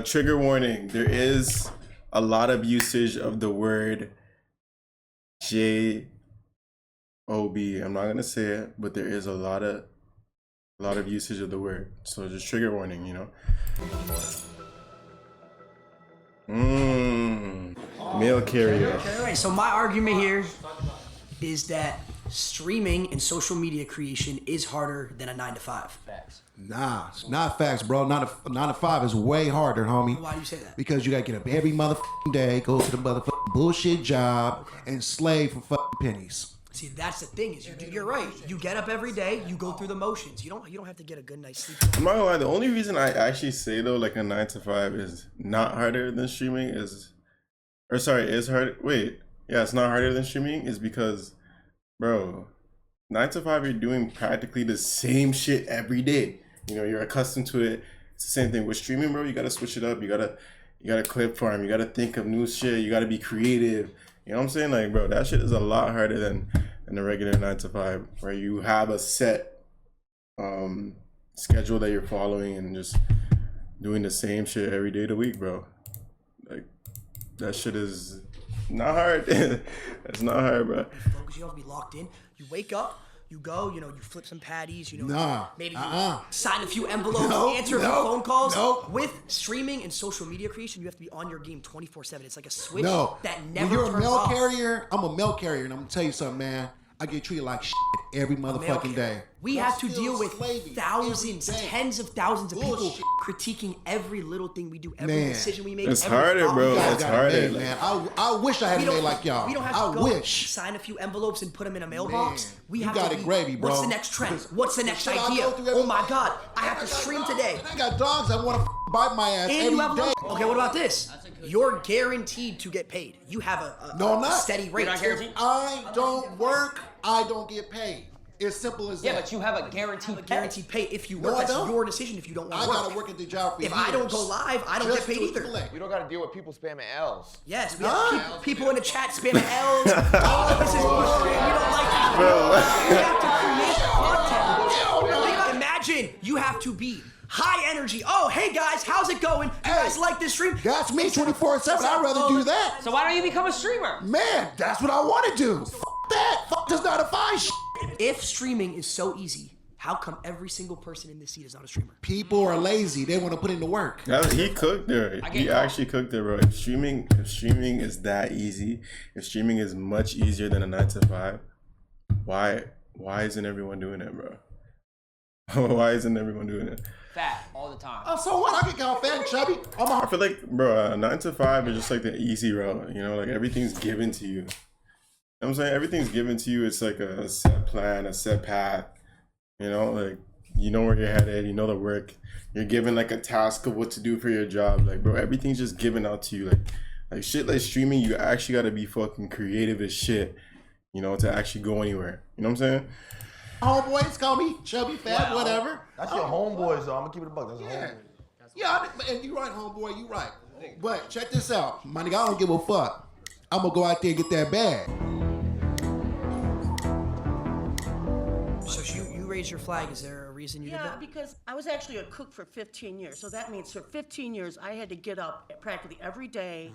Trigger warning, there is a lot of usage of the word J-O-B. I'm not gonna say it, but there is a lot of usage of the word. So just trigger warning, you know. Mail carrier. Alright, so my argument here is that streaming and social media creation is harder than a 9-to-5. Facts. Nah, it's not facts, bro. 9 to 5 is way harder, homie. Why do you say that? Because you gotta get up every motherfucking day, go to the motherfucking bullshit job, and slave for fucking pennies. See, that's the thing is you're right. You get up every day, you go through the motions. You don't have to get a good night's sleep. I'm not gonna lie, the only reason I actually say though like a 9-to-5 is not harder than streaming is harder. Wait, yeah, it's not harder than streaming is because, bro, 9-to-5 you're doing practically the same shit every day. You know, you're accustomed to it. It's the same thing with streaming, bro. You gotta switch it up. You gotta clip farm. You gotta think of new shit. You gotta be creative. You know what I'm saying? Like, bro, that shit is a lot harder than a regular 9-to-5 where you have a set schedule that you're following and just doing the same shit every day of the week, bro. Like, that shit is not hard. That's not hard, bro. Focus, you have to be locked in. You wake up, you go, you know, you flip some patties, you know, maybe you sign a few envelopes, answer a few phone calls. With streaming and social media creation, you have to be on your game 24/7. It's like a switch that never turns off. When you're a mail carrier, I'm a mail carrier, and I'm gonna tell you something, man. I get treated like shit every motherfucking day. We have to deal with thousands, tens of thousands of people critiquing every little thing we do, every decision we make. It's harder, bro. It's harder, man. I wish I had a day like y'all. We don't have to go sign a few envelopes and put them in a mailbox. We have to gravy, bro. What's the next trend? What's the next idea? Oh my God, I have to stream today. I got dogs that want to bite my ass every day. Okay, what about this? You're guaranteed to get paid. You have a steady rate. If I don't work, I don't get paid. It's simple as that. Yeah, but you have a guaranteed pay if you work. That's your decision if you don't want to work. I gotta work at the job for If I don't go live, I don't get paid either. We don't gotta deal with people spamming L's. Yes, we have people in the chat spamming L's. Oh, this is bullshit. We don't like that. We have to create content. Imagine you have to be high energy. Oh, hey guys, how's it going? You guys like this stream? That's me 24/7. I'd rather do that. So why don't you become a streamer? Man, that's what I want to do. Fuck that. Fuck this 9-to-5 shit. If streaming is so easy, how come every single person in this seat is not a streamer? People are lazy. They want to put in the work. He cooked there. He actually cooked there, bro. If streaming is that easy, if streaming is much easier than a 9-to-5, why isn't everyone doing it, bro? Why isn't everyone doing it? Fat all the time. Oh, so what? I get kind of fat and chubby. I feel like, bro, 9-to-5 is just like the easy route. You know, like everything's given to you. You know what I'm saying? Everything's given to you. It's like a set plan, a set path. You know, like you know where you're headed. You know the work. You're given like a task of what to do for your job. Like, bro, everything's just given out to you. Like shit like streaming, you actually gotta be fucking creative as shit. You know, to actually go anywhere. You know what I'm saying? Homeboys call me chubby, fat, whatever. That's your homeboys, though. I'm gonna keep it a buck. That's a homeboy. Yeah, and you right, homeboy, you right. But check this out, my nigga. I don't give a fuck. I'm gonna go out there and get that bag. So you raised your flag. Is there a reason you did that? Yeah, because I was actually a cook for 15 years. So that means for 15 years, I had to get up practically every day,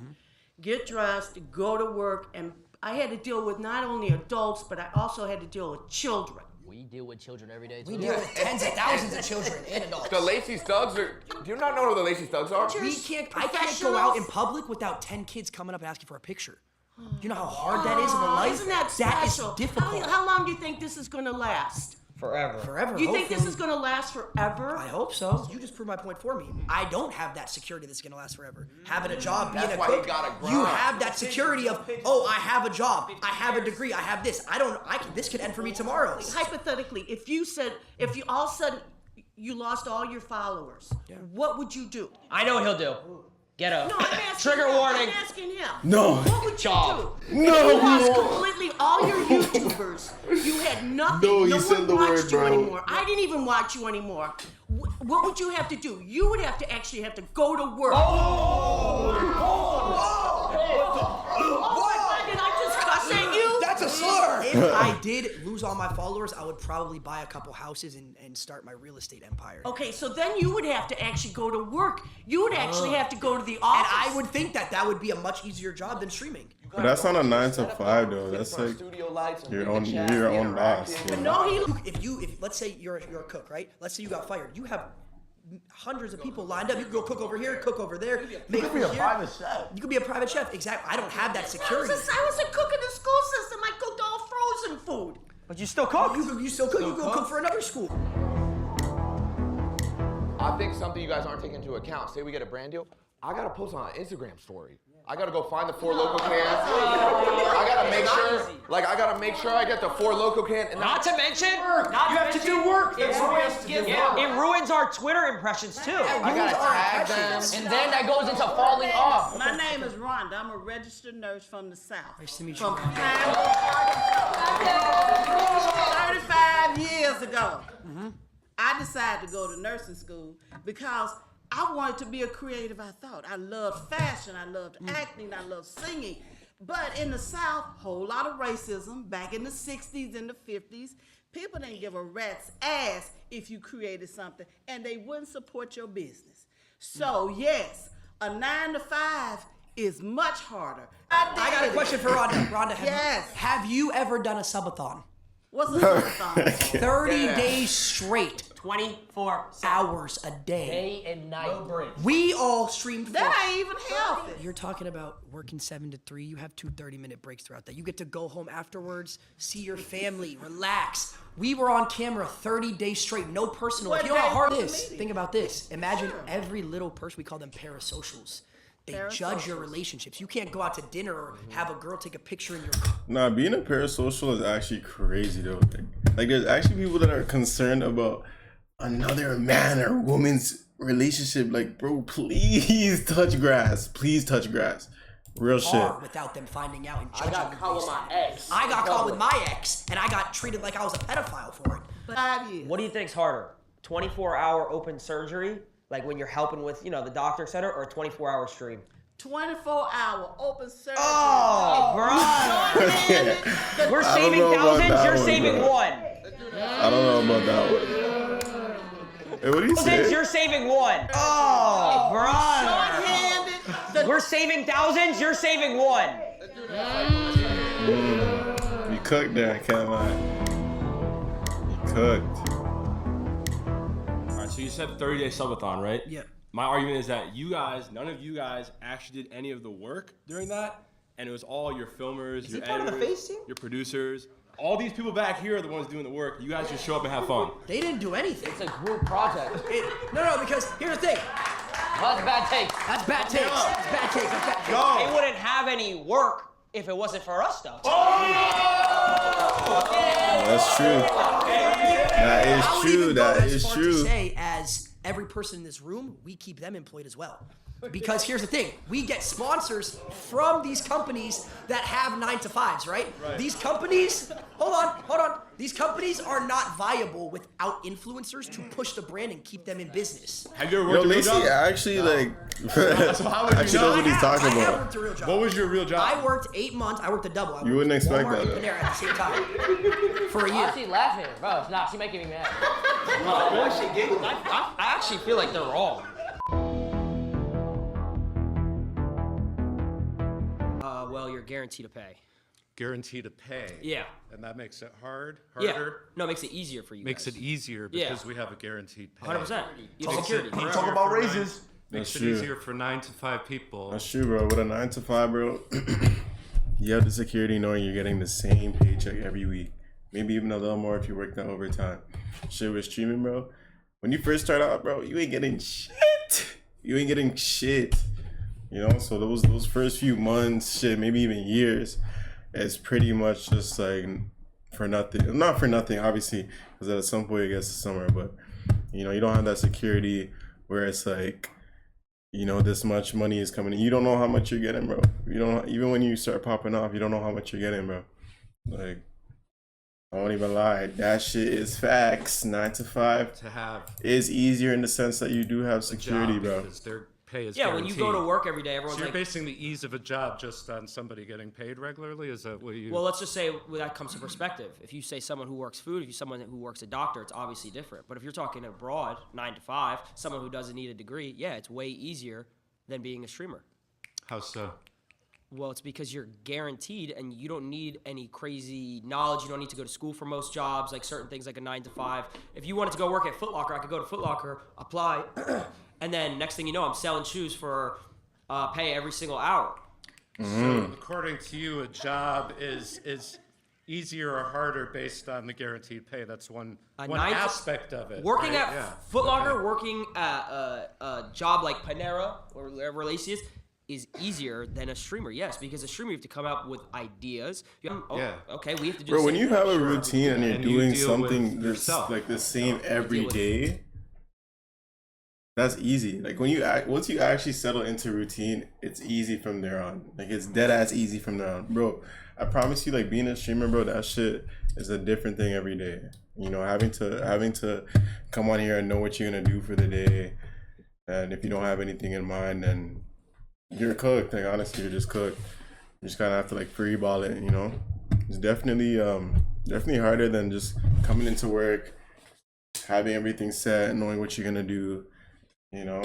get dressed, go to work, and I had to deal with not only adults, but I also had to deal with children. We deal with children every day, too. We deal with tens of thousands of children and adults. The Lacey Thugs are... Do you not know who the Lacey Thugs are? I can't go out in public without 10 kids coming up and asking for a picture. Do you know how hard that is of a life? Isn't that special? That is difficult. How long do you think this is going to last? Forever. Forever. You think this is going to last forever? I hope so. You just proved my point for me. I don't have that security that's going to last forever. Having a job, being a cook, you have that security of, oh, I have a job, I have a degree, I have this. This could end for me tomorrow. Hypothetically, if you all of a sudden you lost all your followers, what would you do? I know what he'll do. get a No, I'm asking trigger him. warning. I'm asking him. No. What would you Job. do? No. If you lost completely all your YouTubers. You had nothing. No, No you said one the watched word, you bro. anymore. I didn't even watch you anymore. What would you have to do? You would have to actually have to go to work. Why did I just cuss at you? That's a slur. If I did lose all my followers, I would probably buy a couple houses and start my real estate empire. Okay, so then you would have to actually go to work. You would actually have to go to the And office. I would think that would be a much easier job than streaming. But that's not a 9 to 5 though. That's like studio lights and your own, big you're chat, your the own boss. interaction. You know? No, If let's say you're a cook, right? Let's say you got fired. You have hundreds of people lined up. You can go cook over here, cook over there. Make could be a food here. private chef. You could be a private chef. Exactly. I don't have that I security. was a cook in the school system. I cooked all frozen food. But you still cook. You still cook. You go cook for another school. I think something you guys aren't taking into account. Say we get a brand deal, I gotta post on an Instagram story. I gotta go find the 4 local cans. I gotta make sure I get the 4 local can. And Not to mention, You have to do work. it ruins our Twitter impressions too. I gotta tag them. And then that goes into falling off. My name is Rhonda. I'm a registered nurse from the South. Nice to meet you. From Rhonda. 35 years ago, I decided to go to nursing school because I wanted to be a creative, I thought. I loved fashion, I loved acting, I loved singing. But in the South, whole lot of racism. Back in the 60s and the 50s, people didn't give a rat's ass if you created something, and they wouldn't support your business. So yes, a 9 to 5 is much harder. I got a question for Rhonda. Rhonda, Yes. have you ever done a subathon? What's a marathon? 30 days straight, 24 hours a day. day and night. No break. We all streamed. That ain't even healthy. You're talking about working 7 to 3. You have 2 30-minute breaks throughout that. You get to go home afterwards, see your family, relax. We were on camera 30 days straight, no personal. What If you know how day hard was it the is, meeting? think about this. Imagine every little person, we call them parasocials. They judge your relationships. You can't go out to dinner or have a girl take a picture in your Nah, being a parasocial is actually crazy though. Like there's actually people that are concerned about another man or woman's relationship. Like, bro, please touch grass. Please touch grass. Real shit. car without them finding out and judging I got you caught with based my on it. ex. I got caught with my ex, and I got treated like I was a pedophile for it. 5 years. What do you think's harder? 24-hour open surgery, like when you're helping with, the doctor, et cetera, or a 24-hour stream? 24-hour open surgery. Oh, bro. We're saving know about thousands, that you're one, saving bro. one. I don't know about that one. Hey, what do you Thousands, say? you're saving one. Oh, bro. Short-handed. We're saving thousands, you're saving one. You cooked there, I can't lie. You cooked. All right, so you said 30-day subathon, right? Yeah. My argument is that none of you guys actually did any of the work during that, and it was all your filmers, your part of the editors, Faze team? your producers. All these people back here are the ones doing the work. You guys just show up and have fun. They didn't do anything. It's a group project. No, because here's the thing. That's bad takes. That's bad takes. That's bad takes. That's bad takes. They wouldn't have any work if it wasn't for us, though. That's true. That is I would true. even go That as is far true. to say, as every person in this room, we keep them employed as well. Because here's the thing, we get sponsors from these companies that have 9 to 5s, right? These companies, hold on. These companies are not viable without influencers to push the brand and keep them in business. Have you ever Yo, worked a real Lacey job? actually like how would you actually know? knows what he's talking I have about. worked a real job. What was your real job? I worked 8 months. I worked a double. I You wouldn't worked expect Walmart that, and though. Panera at the same time for a Why year. is he laughing? Bro, nah, she making me mad. I actually feel like they're wrong. Well, you're guaranteed to pay. Guaranteed to pay. Yeah. And that makes it harder? Yeah. No, it makes it easier for you Makes guys. it easier Yeah. because we have a guaranteed pay. 100%. You have Makes security. it Talk easier about for raises. Makes That's it true. easier for 9 to 5 people. That's true, bro. With a 9 to 5, bro, you have the security knowing you're getting the same paycheck every week. Maybe even a little more if you work that overtime. Shit with streaming, bro. When you first start out, bro, you ain't getting shit. You ain't getting shit. You know, so those first few months, shit, maybe even years, it's pretty much just like for nothing. Not for nothing, obviously, because at some point it gets to summer, but you know, you don't have that security where it's like you know, this much money is coming in. You don't know how much you're getting, bro. You don't, even when you start popping off, you don't know how much you're getting, bro. Like, I won't even lie. That shit is facts. 9 to 5 to have is easier in the sense that you do have security, job bro. because their pay is Yeah, when you go to guaranteed. work every day, everyone's So you're like, basing the ease of a job just on somebody getting paid regularly? Is that what you... well, let's just say that comes to perspective. If you say someone who works food, if you someone who works a doctor, it's obviously different. But if you're talking abroad, 9 to 5, someone who doesn't need a degree, yeah, it's way easier than being a streamer. How so? Well, it's because you're guaranteed and you don't need any crazy knowledge. You don't need to go to school for most jobs, like certain things like a 9 to 5. If you wanted to go work at Foot Locker, I could go to Foot Locker, apply, and then next thing you know, I'm selling shoes for pay every single hour. So according to you, a job is easier or harder based on the guaranteed pay. That's one aspect of it. Working right? at Foot Locker, working at a job like Panera or wherever Lacey is easier than a streamer. Yes, because a streamer you have to come up with ideas. Okay, we have to do. Bro, the when same you thing. have a routine and you're And you doing deal something with that's yourself. like the same every with- day, that's easy. Like when you once you actually settle into routine, it's easy from there on. Like it's dead ass easy from there on, bro. I promise you, like being a streamer, bro, that shit is a different thing every day. You know, having to come on here and know what you're gonna do for the day, and if you don't have anything in mind, then you're cooked. Like honestly, you're just cooked. You just kind of have to like free ball it. You know, it's definitely harder than just coming into work, having everything set, knowing what you're gonna do. You know,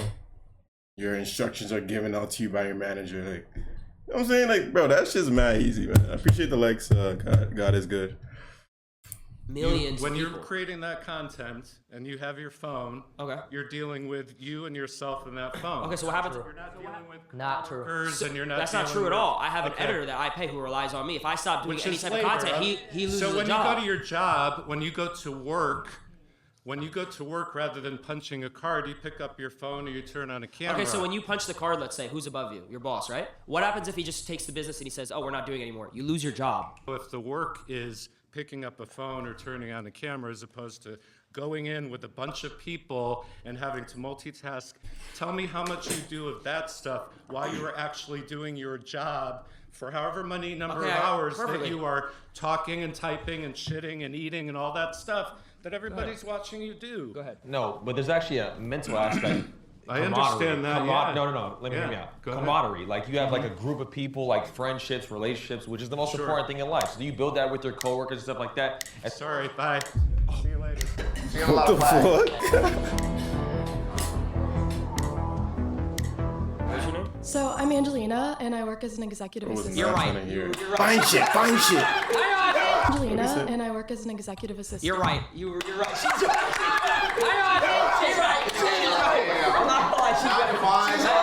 your instructions are given out to you by your manager. Like, you know what I'm saying? Like, bro, that shit's mad easy, man. I appreciate the likes. God is good. Millions. When of you're people. creating that content and you have your phone, Okay. you're dealing with you and yourself in that phone. Okay, so what happens? You're not dealing with Not true. coworkers and you're not That's not dealing true at with- all. I have an Okay. editor that I pay who relies on me. If I stop doing Which any is type labor, of content, huh? he loses So when a job. you go to your job, when you go to work, rather than punching a card, you pick up your phone or you turn on a camera. Okay, so when you punch the card, let's say, who's above you? Your boss, right? What happens if he just takes the business and he says, oh, we're not doing it anymore? You lose your job. If the work is picking up a phone or turning on a camera as opposed to going in with a bunch of people and having to multitask, tell me how much you do of that stuff while you are actually doing your job for however many number of hours that you are talking and typing and shitting and eating and all that stuff that everybody's watching you do. Go ahead. No, but there's actually a mental aspect. I understand that, yeah. No. Let me hear me out. Go ahead. Camaraderie. Like you have like a group of people, like friendships, relationships, which is the most important thing in life. So do you build that with your coworkers and stuff like that? Sorry, bye. See you later. What the fuck? What's your name? So I'm Angelina, and I work as an executive assistant. You're right. You're right. Find shit. Angelina, and I work as an executive assistant. You're right. You're right. She's right. She's right. I'm not gonna lie. She's right.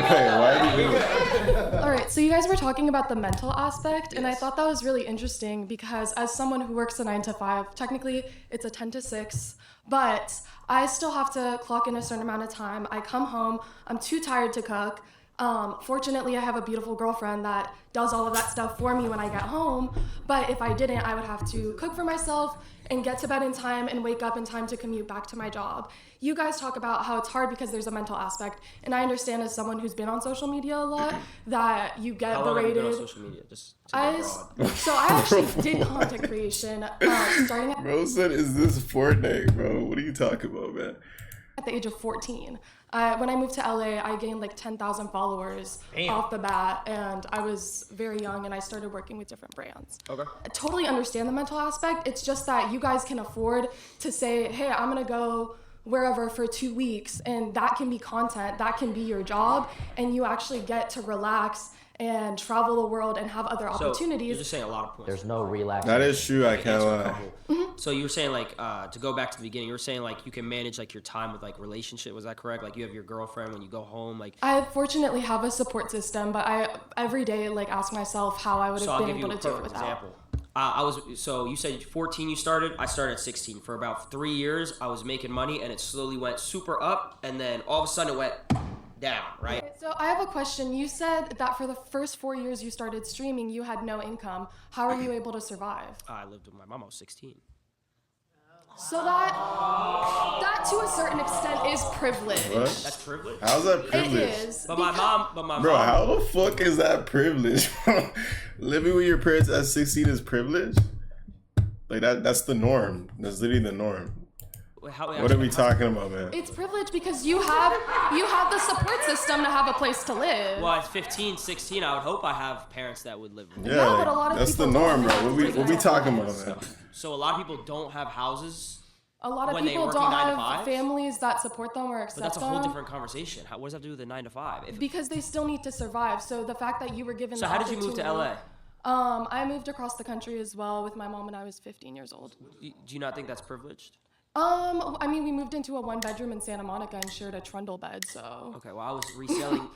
Hey, why do you do that? All right, so you guys were talking about the mental aspect, and I thought that was really interesting because as someone who works a 9 to 5, technically it's a 10 to 6, but I still have to clock in a certain amount of time. I come home, I'm too tired to cook. Fortunately, I have a beautiful girlfriend that does all of that stuff for me when I get home, but if I didn't, I would have to cook for myself and get to bed in time and wake up in time to commute back to my job. You guys talk about how it's hard because there's a mental aspect, and I understand as someone who's been on social media a lot that you get How long have you berated. been on social media? Just to be broad. So I actually did content creation starting Bro said, is this Fortnite, bro? What are you talking about, man? at the age of 14. When I moved to LA, I gained like 10,000 followers off the bat, and I was very young, and I started working with different brands. Okay. I totally understand the mental aspect. It's just that you guys can afford to say, hey, I'm gonna go wherever for 2 weeks, and that can be content, that can be your job, and you actually get to relax and travel the world and have other So opportunities. you're just saying a lot of points. There's no relaxation. That is true. I can't lie. So you were saying like to go back to the beginning, you were saying like you can manage like your time with like relationship. Was that correct? Like you have your girlfriend when you go home. Like I fortunately have a support system, but I every day like ask myself how I would so have I'll been give you able a to do it perfect without. example. So you said 14 you started. I started at 16. For about 3 years, I was making money, and it slowly went super up, and then all of a sudden it went down. Right. So I have a question. You said that for the first 4 years you started streaming, you had no income. How are you able to survive? I lived with my mom. I was 16. So that to a certain extent is privilege. What? That's privilege. How's that privilege? It is. But my mom. Bro, how the fuck is that privilege? Living with your parents at 16 is privilege? Like that's the norm. That's literally the norm. What are we talking about, man? It's privilege because you have the support system to have a place to live. Well, at 15, 16, I would hope I have parents that would live with me. Yeah, but a lot of that's the people norm, don't bro. have What we talking about, man? So a lot of people don't have houses. A lot of when they people working don't 9 to have 5? families that support them or But accept that's a them. whole different conversation. What does that have to do with the 9 to 5? Because they still need to survive. So the fact that you were given So the how did you move to LA? I moved across the country as well with my mom when I was 15 years old. Do you not think that's privileged? I mean, we moved into a 1-bedroom in Santa Monica and shared a trundle bed, so. Okay, well,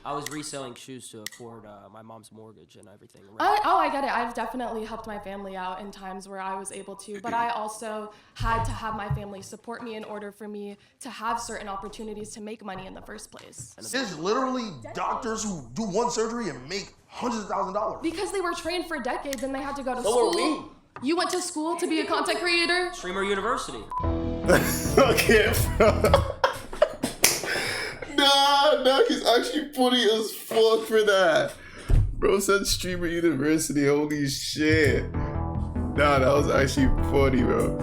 I was reselling shoes to afford my mom's mortgage and everything. I get it. I've definitely helped my family out in times where I was able to, but I also had to have my family support me in order for me to have certain opportunities to make money in the first place. There's literally doctors who do one surgery and make hundreds of thousands of dollars. Because they were trained for decades and they had to go to So school. are we. You went to school to be a content creator? Streamer University. Okay, bro. Nah, he's actually funny as fuck for that. Bro said Streamer University, holy shit. Nah, that was actually funny, bro.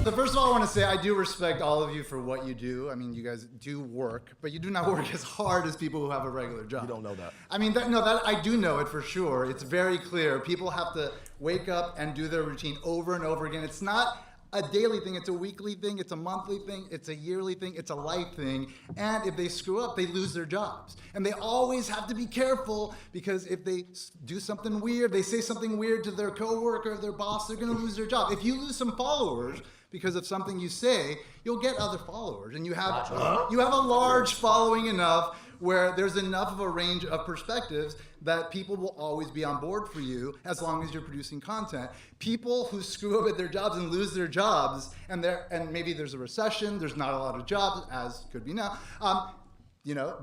So first of all, I want to say I do respect all of you for what you do. I mean, you guys do work, but you do not work as hard as people who have a regular job. You don't know that. I mean, that I do know it for sure. It's very clear. People have to wake up and do their routine over and over again. It's not a daily thing, it's a weekly thing, it's a monthly thing, it's a yearly thing, it's a life thing. And if they screw up, they lose their jobs. And they always have to be careful because if they do something weird, they say something weird to their coworker or their boss, they're gonna lose their job. If you lose some followers because of something you say, you'll get other followers. And you have a large following enough where there's enough of a range of perspectives that people will always be on board for you as long as you're producing content. People who screw up at their jobs and lose their jobs, and maybe there's a recession, there's not a lot of jobs, as could be now,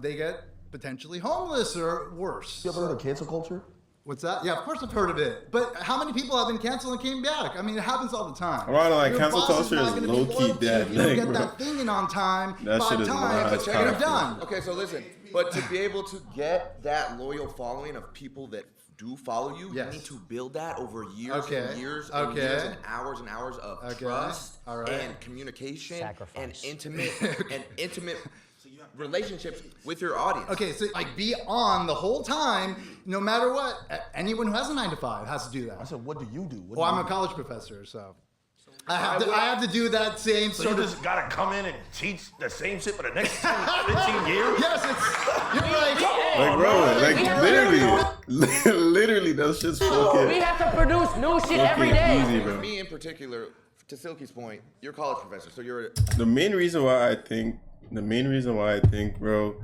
they get potentially homeless or worse. You ever heard of cancel culture? What's that? Yeah, of course I've heard of it. But how many people have been canceled and came back? I mean, it happens all the time. Right, like, Your cancel boss culture not is gonna be low-key loyal to you. dead. If you don't Like, get bro. that thing in on time, That shit 5 is times, wild. you're done. Okay, so listen, but to be able to get that loyal following of people that do follow you, you need to build that over years and years and years and hours of trust and communication and intimate relationships with your audience. Okay, so like be on the whole time, no matter what. Anyone who has a 9 to 5 has to do that. I said, what do you do? Well, I'm a college professor, so I have to do that same So sort you of. just gotta come in and teach the same shit for the next 10, 15 years? Yes, you're right. Like, bro, like, literally, that's just fucking. We have to produce new shit every day. Easy, bro. Me in particular, to Silky's point, you're a college professor, so you're The main reason why I think, bro,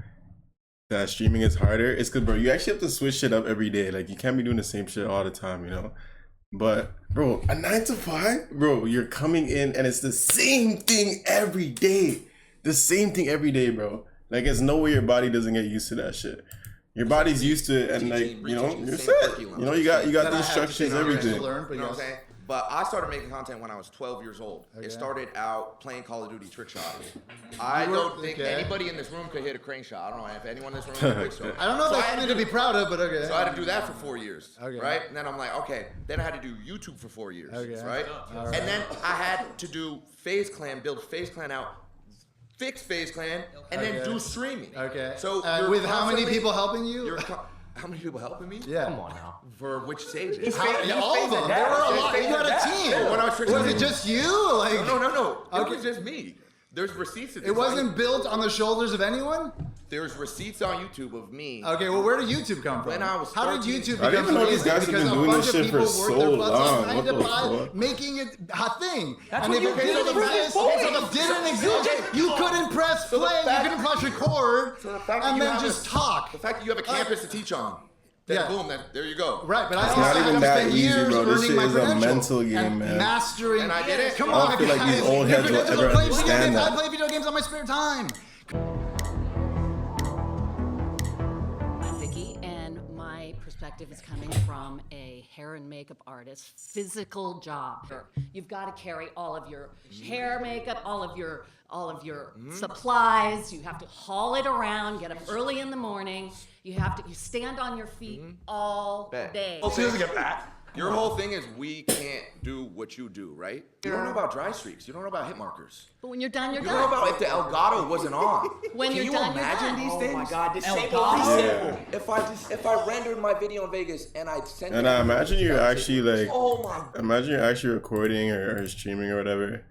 that streaming is harder is because, bro, you actually have to switch shit up every day. Like, you can't be doing the same shit all the time, you know? But, bro, a 9 to 5, bro, you're coming in and it's the same thing every day. The same thing every day, bro. Like, it's no way your body doesn't get used to that shit. Your body's used to it, and, like, you know, you're set. You know, you got the instructions, everything. You know what I'm saying? But I started making content when I was 12 years old. It started out playing Call of Duty trick shotting. I don't think anybody in this room could hit a crane shot. I don't know if anyone in this room could hit so. I don't know if that's something to be proud of, but okay. So I had to do that for 4 years, right? And then I'm like, okay. Then I had to do YouTube for 4 years, right? And then I had to do Faze Clan, build Faze Clan out, fix Faze Clan, and then do streaming. Okay. So with how many people helping you? How many people helping me? Yeah. Come on now. For which stages? All of them. There were a lot. You had a team. When I was Was it just you? Like No. It was just me. There's receipts of this. It wasn't built on the shoulders of anyone? There's receipts on YouTube of me. Okay, well, where did YouTube come from? When I was How did 13. YouTube I become didn't know these amazing? guys have Because been a doing bunch this of shit for people worked so their butts off long. 9 What to the 5, fuck? making it a thing. That's and what if you it did didn't for exist, the if it didn't exist, you couldn't press play, you couldn't press record, and then just talk. The fact that you have a campus to teach on. Then boom, there you go. Right, but It's not even that easy, bro. This shit is a mental game, and man. mastering. And I did it. Come I on, don't feel like these guys. old heads will Your ever credentials are playing video understand games. that. I play video games on my spare time. Vicky, and my perspective perspective is coming from a hair and makeup artist. Physical job. You've got to carry all of your hair, makeup, all of your supplies. You have to haul it around. Get up early in the morning. You stand on your feet all day. Oh, so he doesn't get back. Your whole thing is we can't do what you do, right? You don't know about dry streaks. You don't know about hit markers. But when you're done, you're You done. don't know about if the Elgato wasn't on. When Can you're done, you're imagine done. these Oh things? my God, this Elgato. If I rendered my video in Vegas and I sent it, And I imagine you're actually like, oh my. imagine you're actually recording or streaming or whatever,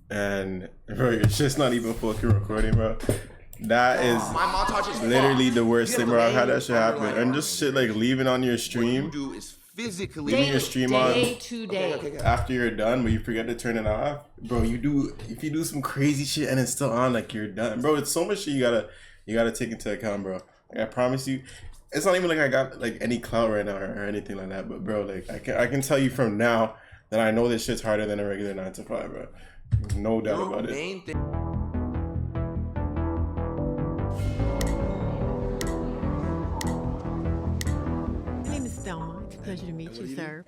and bro, you're just not even fucking recording, bro. That is My montage is literally fucked. the worst You thing, have bro. the I've had that shit main happen, underlying and just shit like leaving on your What stream. you do is physically Leaving your stream on to day. after you're done, but you forget to turn it off, bro. If you do some crazy shit and it's still on, like you're done, bro. It's so much shit you gotta take into account, bro. Like, I promise you, it's not even like I got like any clout right now or anything like that, but bro, like I can tell you from now that I know this shit's harder than a regular 9 to 5, bro. No doubt about it. Main thing. My name is Thelma. It's a pleasure to meet you, sir.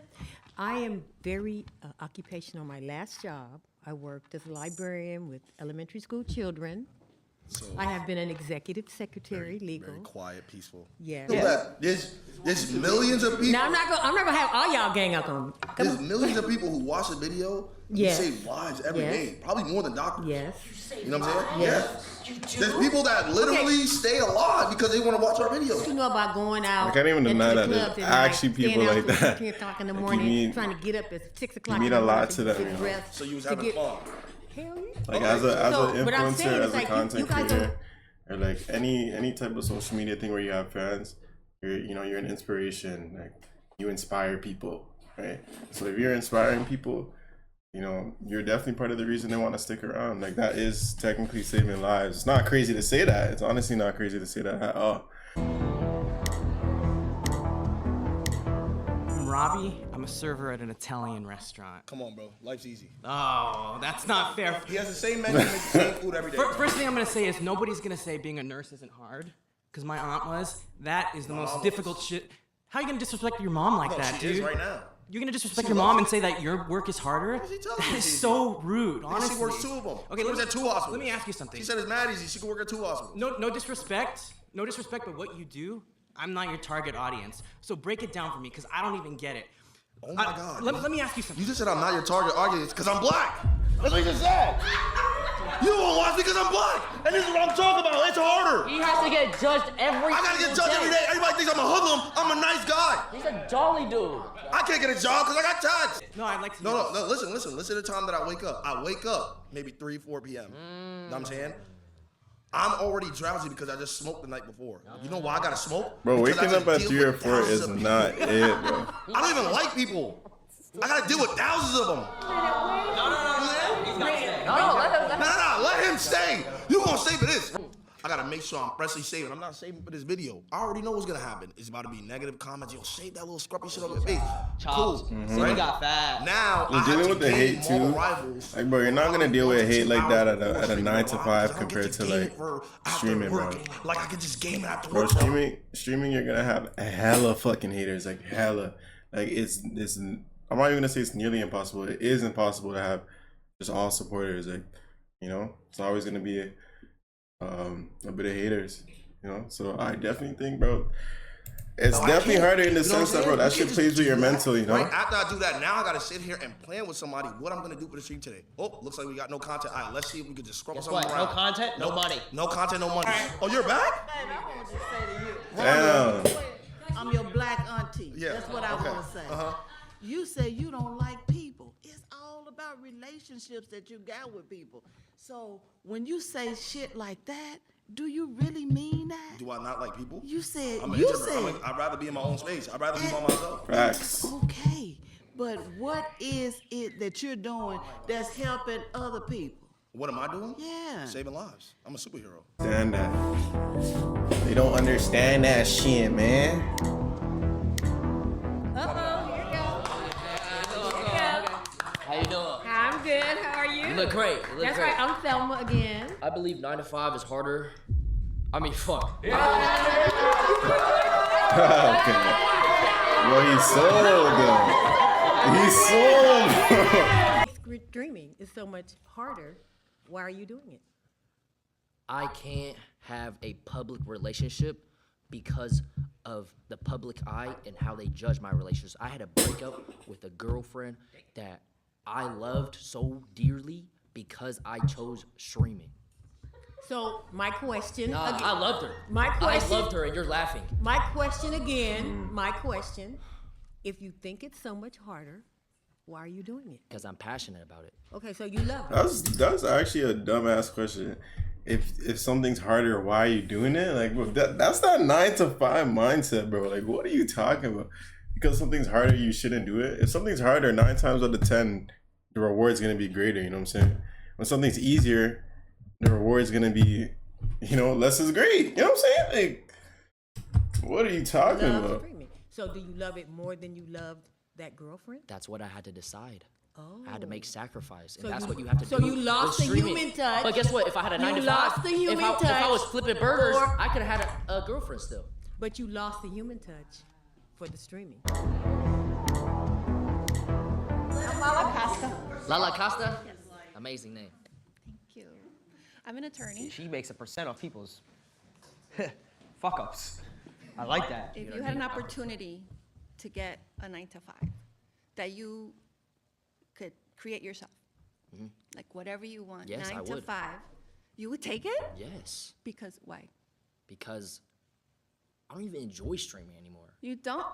I am very occupational. My last job, I worked as a librarian with elementary school children. So I have been an executive secretary, legal. very quiet, peaceful. Yes. You know that there's millions of people. Now I'm not gonna have all y'all gang up on me. There's millions of people who watch the video and Yes. save lives every Yes. day. Probably more than doctors. Yes. You know what I'm saying? Yes. There's people that literally stay alive because they want to watch our videos. You know about going out. I can't even into deny the that there's clubs at night, actually staying people out like till that. 10 o'clock in the Like, you morning, meet- trying to get up at 6 You o'clock. meet in the a morning lot so to you them, can you know. dress So you was to having get- fun. Hell yeah. Like as an So, what I'm influencer, saying is, as a like, content you guys creator, or like any type of social media thing where you have fans, you're an inspiration. Like you inspire people, right? So if you're inspiring people, you're definitely part of the reason they want to stick around. Like that is technically saving lives. It's not crazy to say that. It's honestly not crazy to say that at all. I'm Robbie. I'm a server at an Italian restaurant. Come on, bro. Life's easy. Oh, that's not fair. He has the same menu, makes the same food every day. First thing I'm gonna say is nobody's gonna say being a nurse isn't hard, because my aunt was. That is the most difficult shit. How are you gonna disrespect your mom like that, she dude? is right now. You're gonna disrespect She your mom loves and say that your work is harder? That is so rude, Because honestly. she works 2 of them. Okay, She works at 2 hospitals. Let me ask you something. She said it's mad easy. She could work at 2 hospitals. No disrespect, but what you do, I'm not your target audience. So break it down for me, because I don't even get it. Oh my God. Let me ask you something. You just said I'm not your target audience because I'm black. That's what you just said. You won't watch me because I'm black. And this is what I'm talking about. It's harder. He has to get judged every I gotta get judged every day. Everybody thinks I'm a hoodlum. I'm a nice guy. He's a jolly dude. I can't get a job because I got taxed. No, I'd like to. No, listen. Listen to the time that I wake up. I wake up maybe 3, 4 p.m. Know what I'm saying? I'm already drowsy because I just smoked the night before. You know why I gotta smoke? Bro, Because I waking just up at deal 3 or with 4 thousands is of people. not it, bro. I don't even like people. I gotta deal with thousands of them. No, let him stay. You gonna stay for this. I gotta make sure I'm freshly saving. I'm not saving for this video. I already know what's gonna happen. It's about to be negative comments. Yo, save that little scruffy shit on your face. Chops. Cool. So you got fat. Now You're I dealing have with to the gain hate too. more rivals. Like, bro, you're not gonna deal with hate like that at a 9 to 5 compared to like streaming, bro. Like I can just game it after Bro, work. streaming, you're gonna have a hella fucking haters, like hella. Like it's. I'm not even gonna say it's nearly impossible. It is impossible to have just all supporters. Like, it's always gonna be a bit of haters. So I definitely think, bro, it's definitely harder in the sense that, bro, that shit plays with your mental. Right after I do that, now I gotta sit here and plan with somebody what I'm gonna do for the stream today. Oh, looks like we got no content. All right, let's see if we can just scrub Guess something what? around. No content, no money. No content, no money. Oh, you're back? Damn. I'm your black auntie. Yeah, That's what I okay. want to say. Uh-huh. You say you don't like people. It's all about relationships that you got with people. So when you say shit like that, do you really mean that? Do I not like people? You said, I'm an introvert. I'd rather be in my own space. I'd rather be by myself. Facts. Okay, but what is it that you're doing that's helping other people? What am I doing? Yeah. Saving lives. I'm a superhero. Understand that. They don't understand that shit, man. How you doing? I'm good. How are you? You look great. You look That's great. right. I'm Thelma again. I believe 9 to 5 is harder. I mean, fuck. Okay. Well, he's sold. He's sold. Dreaming is so much harder. Why are you doing it? I can't have a public relationship because of the public eye and how they judge my relationships. I had a breakup with a girlfriend that I loved so dearly because I chose streaming. So my question Nah, again, I loved her. My question, I loved her, and you're laughing. My question again, my question, if you think it's so much harder, why are you doing it? Because I'm passionate about it. Okay, so you love it. That's actually a dumbass question. If something's harder, why are you doing it? Like, bro, that's that 9 to 5 mindset, bro. Like, what are you talking about? Because something's harder, you shouldn't do it. If something's harder, 9 times out of 10, the reward's gonna be greater. You know what I'm saying? When something's easier, the reward's gonna be, less is great. You know what I'm saying? Like, what are you talking about? Streaming. So do you love it more than you loved that girlfriend? That's what I had to decide. Oh. I had to make sacrifice, and So that's you- what you have to so do. you lost with the streaming. human touch. But guess what? If I had a You 9 to 5, lost the human if I was touch flipping burgers, for- I could have had a girlfriend still. But you lost the human touch for the streaming. I'm Lala Costa. Lala Costa? Amazing name. Thank you. I'm an attorney. She makes a percent off people's fuck ups. I like that. If you had an opportunity to get a 9 to 5 that you could create yourself, like whatever you want, Yes, 9 I to would. 5, you would take it? Yes, Because why? because I don't even enjoy streaming anymore. You don't?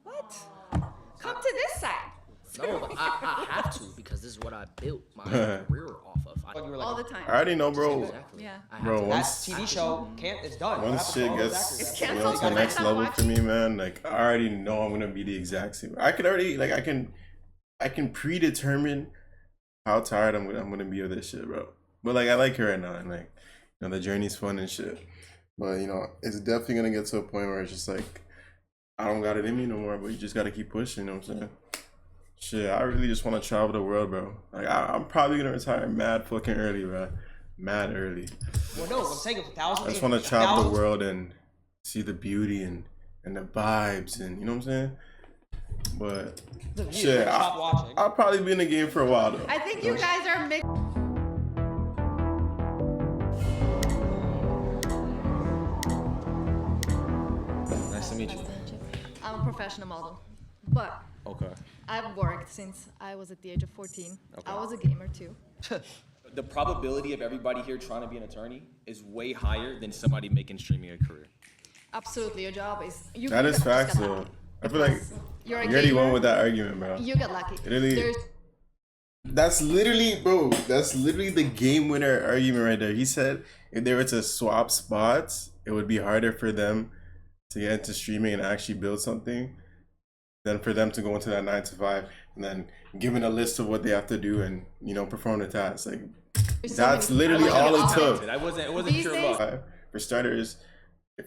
What? Come to this side. No, but I have to because this is what I built my career off of. All the time. I already know, bro. Exactly. Yeah. Bro, That once TV show it's done. What once happened to shit all those gets actors? to the next level for me, man, like I already know I'm gonna be the exact same. I could already I can predetermine how tired I'm gonna be of this shit, bro. But like I like her right now, and like the journey's fun and shit. But it's definitely gonna get to a point where it's just like I don't got it in me no more. But you just gotta keep pushing. You know what I'm saying? Shit, I really just want to travel the world, bro. Like I'm probably gonna retire mad fucking early, bro. Mad early. Well, no, I'm saying thousands. I just want to travel the world and see the beauty and the vibes and you know what I'm saying. But shit, I'll probably be in the game for a while though. I think you guys are mixed. Nice to meet you. I'm a professional model, but Okay. I've worked since I was at the age of 14. Okay. I was a gamer too. The probability of everybody here trying to be an attorney is way higher than somebody making streaming a career. Absolutely, your job is. You That is just got facts lucky. though. I feel like You're a you already won gamer, with that argument, bro. You got lucky. Literally, There's that's literally, bro. That's literally the game winner argument right there. He said if they were to swap spots, it would be harder for them to get into streaming and actually build something than for them to go into that 9 to 5 and then given a list of what they have to do and perform the task. Like that's literally all it took. It wasn't These pure days- luck. For starters, if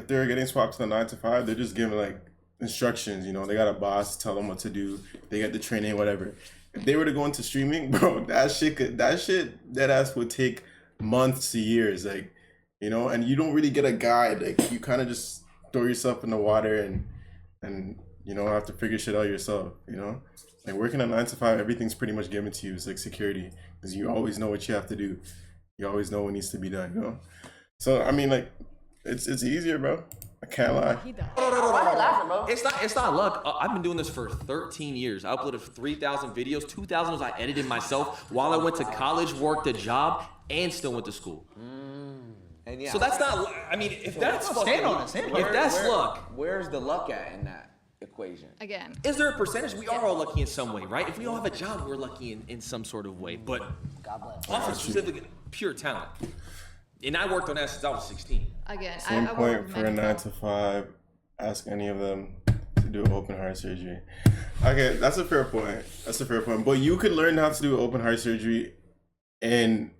they're getting swapped to the 9 to 5, they're just given like instructions. They got a boss tell them what to do. They get the training, whatever. If they were to go into streaming, bro, that ass would take months to years, like and you don't really get a guide. Like you kind of just throw yourself in the water and have to figure shit out yourself. Like working a 9 to 5, everything's pretty much given to you. It's like security because you always know what you have to do. You always know what needs to be done. So I mean, like it's easier, bro. I can't lie. Why are you laughing, bro? It's not luck. I've been doing this for 13 years. I uploaded 3,000 videos. 2,000 was I edited myself while I went to college, worked a job, and still went to school. And yeah. So that's not. I mean, if that's fucking, stand on it, stand on it. if that's luck, Where's the luck at in that equation? again. is there a percentage? We are all lucky in some way, right? If we all have a job, we're lucky in some sort of way. But off of specific pure talent. And I worked on that since I was 16. Again, Same I work point with for a many 9 to 5. Ask any of them to do open heart surgery. Okay, that's a fair point. But you could learn how to do open heart surgery in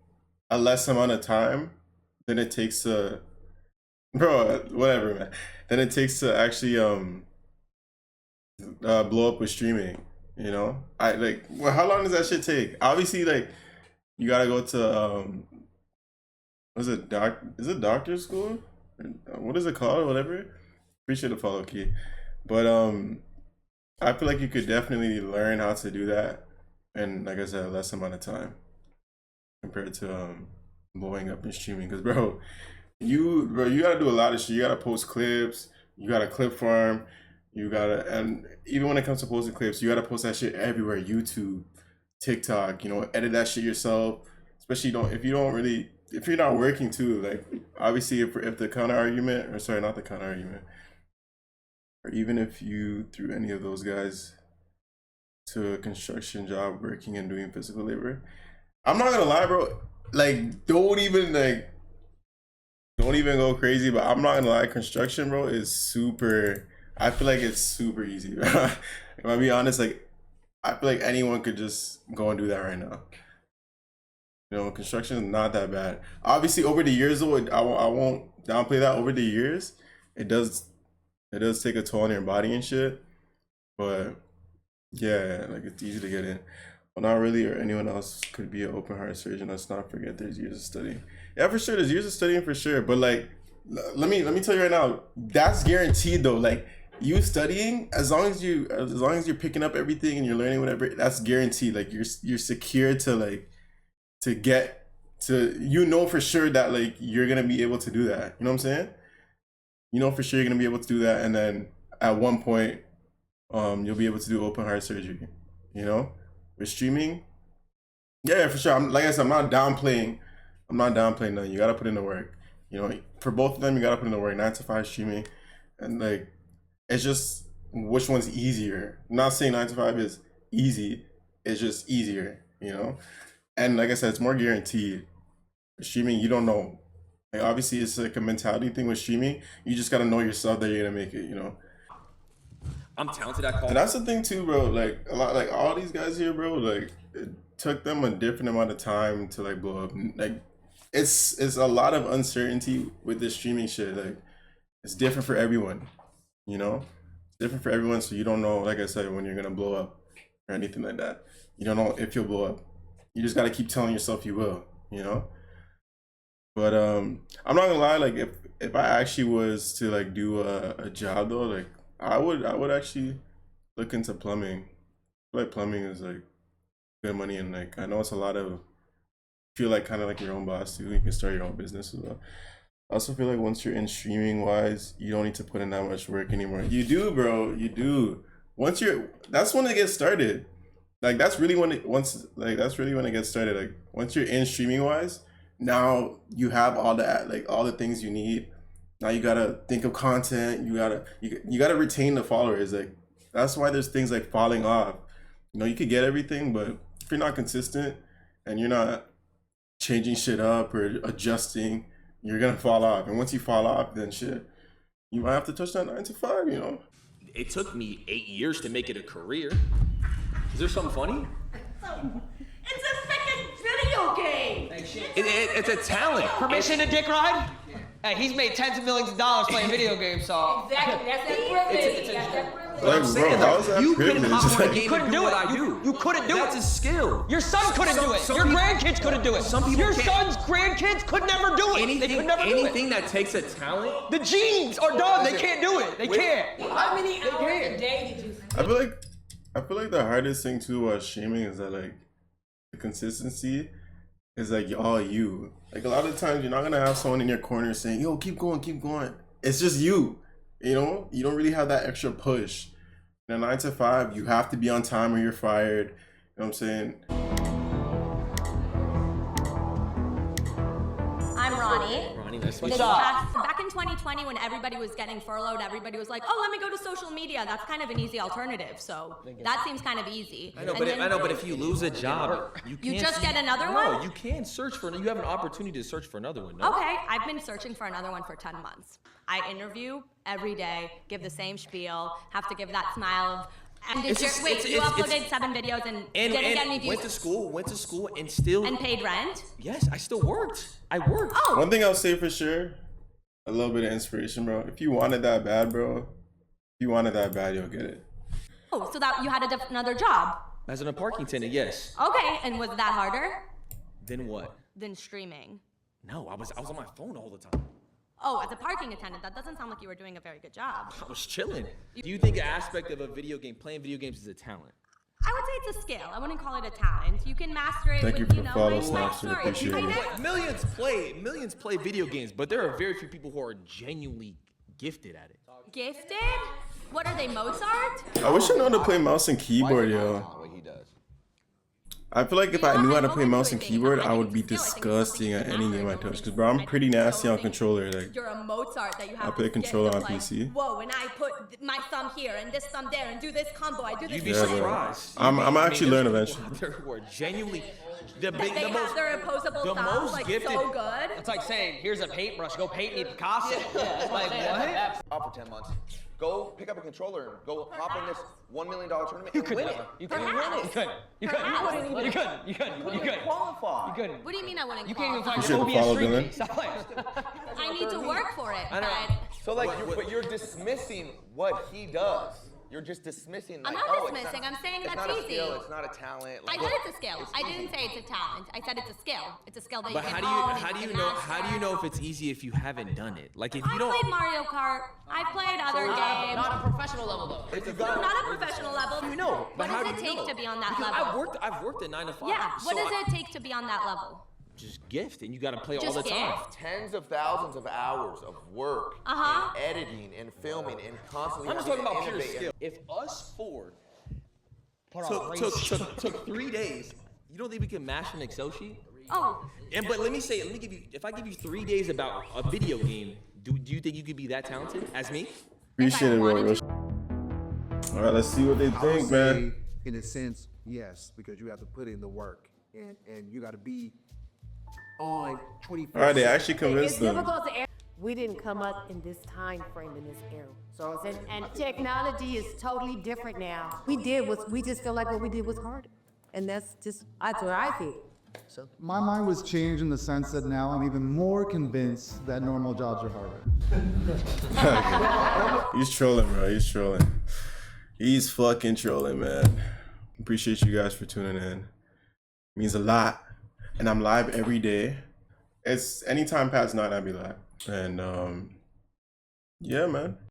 a less amount of time than it takes to, whatever, man. Than it takes to actually blow up with streaming. How long does that shit take? Obviously, like you gotta go to is it doctor school? What is it called? Whatever. Appreciate the follow, Key. But I feel like you could definitely learn how to do that, and like I said, less amount of time compared to blowing up and streaming. Cause bro, you gotta do a lot of shit. You gotta post clips. You gotta clip farm. You gotta, and even when it comes to posting clips, you gotta post that shit everywhere. YouTube, TikTok. You know, edit that shit yourself. Especially if you're not working too. Like obviously, if the counter argument, or sorry, not the counter argument, or even if you threw any of those guys to a construction job working and doing physical labor, I'm not gonna lie, bro. Like, don't even go crazy, but I'm not gonna lie, construction, bro, is super, I feel like it's super easy, bro. If I be honest, like, I feel like anyone could just go and do that right now. You know, construction is not that bad. Obviously, over the years, though, I won't downplay that. Over the years, it does take a toll on your body and shit. But yeah, like it's easy to get in. Well, not really, or anyone else could be an open heart surgeon. Let's not forget there's years of studying. Yeah, for sure, there's years of studying for sure. But like, let me tell you right now, that's guaranteed though. Like, you studying, as long as you're picking up everything and you're learning whatever, that's guaranteed. Like you're secure to get to, you know for sure that like you're gonna be able to do that. You know what I'm saying? You know for sure you're gonna be able to do that, and then at one point, you'll be able to do open heart surgery. You know, with streaming, yeah, for sure. Like I said, I'm not downplaying nothing. You gotta put in the work. You know, for both of them, you gotta put in the work. 9 to 5 streaming, and like, it's just which one's easier. I'm not saying 9 to 5 is easy. It's just easier. You know, and like I said, it's more guaranteed. Streaming, you don't know. Like obviously, it's like a mentality thing with streaming. You just gotta know yourself that you're gonna make it. You know. I'm talented at call. And that's the thing too, bro. Like a lot, like all these guys here, bro. Like it took them a different amount of time to like blow up. Like it's a lot of uncertainty with this streaming shit. Like it's different for everyone, you know. It's different for everyone, so you don't know. Like I said, when you're gonna blow up or anything like that, you don't know if you'll blow up. You just gotta keep telling yourself you will, you know. But I'm not gonna lie. Like if I actually was to like do a job though, like. I would actually look into plumbing. I feel like plumbing is like good money, and like I know it's a lot of, feel like kind of like your own boss too. You can start your own business as well. I also feel like once you're in streaming wise, you don't need to put in that much work anymore. You do, bro. You do. That's when it gets started. Like that's really when it gets started. Like once you're in streaming wise, now you have all the things you need. Now you gotta think of content. You gotta retain the followers. Like that's why there's things like falling off. You know, you could get everything, but if you're not consistent and you're not changing shit up or adjusting, you're gonna fall off. And once you fall off, then shit, you might have to touch that 9 to 5. You know. It took me 8 years to make it a career. Is there something funny? It's a freaking video game. It's a talent. Permission to dick ride? Hey, he's made tens of millions of dollars playing video games, so. Exactly, that's that privilege. Like, bro, how is that you privilege? couldn't hop on a game You couldn't and do do what it. I do. You couldn't do it. That's a skill. Your son couldn't do it. Your grandkids couldn't do it. Some people Your can't. son's grandkids could never do it. They could never do it. Anything that takes a talent. The genes are done. They can't do it. They can't. How many hours a day did you I feel like the hardest thing too about streaming is that like the consistency is like all you. Like a lot of times you're not gonna have someone in your corner saying, yo, keep going, keep going. It's just you. You know? You don't really have that extra push. In a 9 to 5, you have to be on time or you're fired. You know what I'm saying? I'm Ronnie. Ronnie, nice to meet This you. past, back in 2020 when everybody was getting furloughed, everybody was like, oh, let me go to social media. That's kind of an easy alternative. So that seems kind of easy. I know, but if you lose a job, you can't. You just get another No, one? you can search for. You have an opportunity to search for another one. No? Okay, I've been searching for another one for 10 months. I interview every day, give the same spiel, have to give that smile of, and It's just- you uploaded 7 videos and didn't get any views. went to school, and still. And paid rent? Yes, I still worked. I worked. Oh. One thing I'll say for sure, a little bit of inspiration, bro. If you want it that bad, bro, if you want it that bad, you'll get it. Oh, so that you had another job? As a parking attendant, yes. Okay, and was that harder Then what? than streaming? No, I was on my phone all the time. Oh, as a parking attendant, that doesn't sound like you were doing a very good job. I was chilling. Do you think an aspect of a video game, playing video games, is a talent? I would say it's a skill. I wouldn't call it a talent. You can master it Thank with, you for you the know, follow, like Snapster. story. Appreciate I it. guess- Millions play video games, but there are very few people who are genuinely gifted at it. Gifted? What are they, Mozart? I wish I knew how to play mouse and keyboard, yo. What he does. I feel like if I knew how to play mouse and keyboard, I would be disgusting at any game I touch. Cause bro, I'm pretty nasty on controller. Like, You're a Mozart that you have I play this controller gift on of, like, PC. Whoa, and I put my thumb here and this thumb there and do this combo. I do this. You'd be Yeah, bro. surprised. I'm actually learn eventually. There who are genuinely They have their opposable styles like so good. It's like saying, here's a paintbrush, go paint me Picasso. Like, what? Out for 10 months. Go pick up a controller and go hop in this $1 million tournament and win it. You couldn't. Perhaps. You couldn't. You couldn't. Perhaps. You couldn't. You couldn't. Qualify. You couldn't. What do you mean I wouldn't You can't even find You your should've followed OBS Dylan. stream. Stop playing. I need to work for it. I know. But So like, but you're dismissing what he does. You're just dismissing. Like, I'm not oh, dismissing. I'm saying it's that's not a easy. skill. It's not a talent. I said it's a skill. I didn't say it's a talent. I said it's a skill. It's a skill that But you how can do you own. how do you can know master. how do you know if it's easy if you haven't done it? Like if you I've don't. played Mario Kart. I've played other games. Not a professional level, though. If you No, got not a professional level. You know, but What how does do it you take know? to be on that Because level? I've worked at 9 to 5. Yeah. What so does it take to be on that level? Just gift, and you got to play all Just the time. gift? tens of thousands of hours of work Uh-huh. and editing and filming and constantly I'm just having talking to about pure innovate. skill. If us four on took 3 days, you don't think we can master an Excel sheet? Oh. And but let me give you, if I give you 3 days about a video game, do you think you could be that talented as me? Appreciate it, bro. All right, let's see what they I would think, man. say, in a sense, yes, because you have to put in the work and you got to be on 24. All right, they actually convinced them. We didn't come up in this time frame in this era. So and technology is totally different now. We just feel like what we did was harder. And that's what I feel. So my mind was changed in the sense that now I'm even more convinced that normal jobs are harder. He's trolling, bro. He's trolling. He's fucking trolling, man. Appreciate you guys for tuning in. Means a lot. And I'm live every day. It's anytime past 9, I'll be live. And yeah, man.